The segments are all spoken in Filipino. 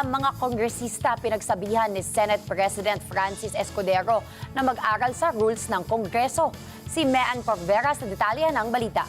Ang mga kongresista pinagsabihan ni Senate President Francis Escudero na mag-aral sa rules ng Kongreso. Si Mean Corvera sa detalye ng balita.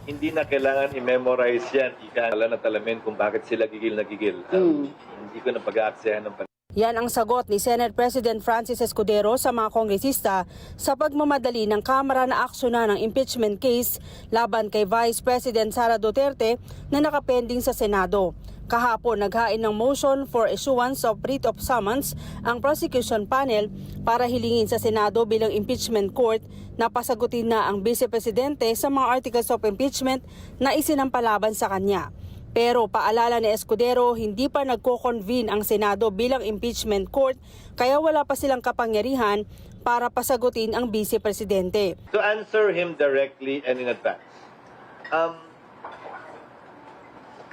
Hindi na kailangan i-memorize yan. Ikala na talamin kung bakit sila gigil na gigil. Hindi ko na pag-aaksayahan ng Yan ang sagot ni Senate President Francis Escudero sa mga kongresista sa pagmamadali ng Kamara na aksyonan ng impeachment case laban kay Vice President Sara Duterte na nakapending sa Senado. Kahapon, naghain ng motion for issuance of writ of summons ang prosecution panel para hilingin sa Senado bilang impeachment court na pasagutin na ang Vice Presidente sa mga articles of impeachment na isinampalaban sa kanya. Pero paalala ni Escudero, hindi pa nagko-convene ang Senado bilang impeachment court kaya wala pa silang kapangyarihan para pasagutin ang Vice Presidente. To answer him directly and in advance,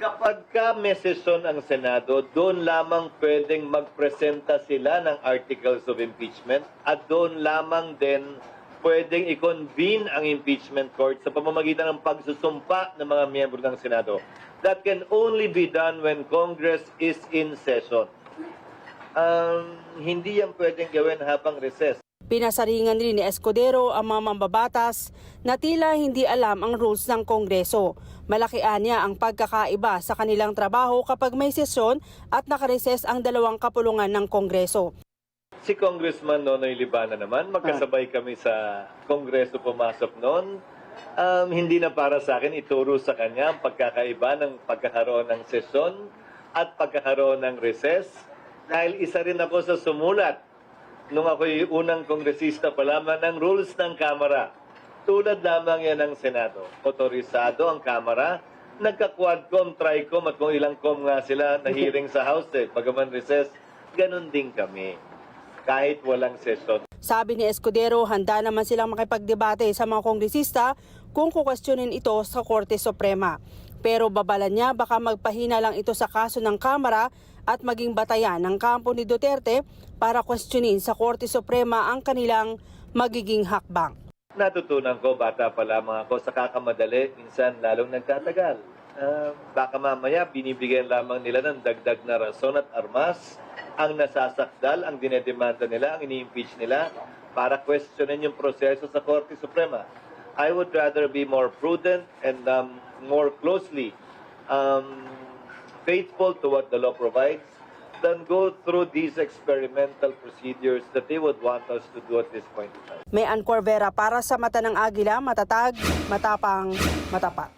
kapag ka may sesyon ang Senado, doon lamang pwedeng magpresenta sila ng articles of impeachment at doon lamang din pwedeng i-convene ang impeachment court sa pamamagitan ng pagsusumpa ng mga miyembro ng Senado. That can only be done when Congress is in session. Hindi yan pwedeng gawin habang recess. Pinasaringan rin ni Escudero ang mga mambabatas na tila hindi alam ang rules ng Kongreso. Malakian niya ang pagkakaiba sa kanilang trabaho kapag may sesyon at nakareses ang dalawang kapulungan ng Kongreso. Si Congressman Nonoy Libana naman, magkasabay kami sa Kongreso pumasok noon. Hindi na para sa akin ituro sa kanya ang pagkakaiba ng pagkakaroon ng sesyon at pagkakaroon ng recess. Dahil isa rin ako sa sumulat nung ako'y unang kongresista pa lamang ng rules ng Kamara. Tulad lamang yan ng Senado. Otorisado ang Kamara. Nagka-quadcom, tricom at kung ilang com nga sila na hearing sa House. Pagaman recess, ganun din kami. Kahit walang sesyon. Sabi ni Escudero, handa naman silang makipagdebate sa mga kongresista kung kukwestiyonin ito sa Korte Suprema. Pero babala niya baka magpahina lang ito sa kaso ng Kamara at maging batayan ng kampo ni Duterte para kwestiyonin sa Korte Suprema ang kanilang magiging hakbang. Natutunan ko, bata pa lamang ako, sa kakamadali, minsan lalong nagtatagal. Baka mamaya binibigyan lamang nila ng dagdag na rason at armas ang nasasakdal, ang dinedemanda nila, ang ini-impeach nila para questionin yung proseso sa Korte Suprema. I would rather be more prudent and more closely faithful to what the law provides than go through these experimental procedures that they would want us to do at this point in time. Mean Corvera para sa Mata ng Agila, matatag, matapang, matapat.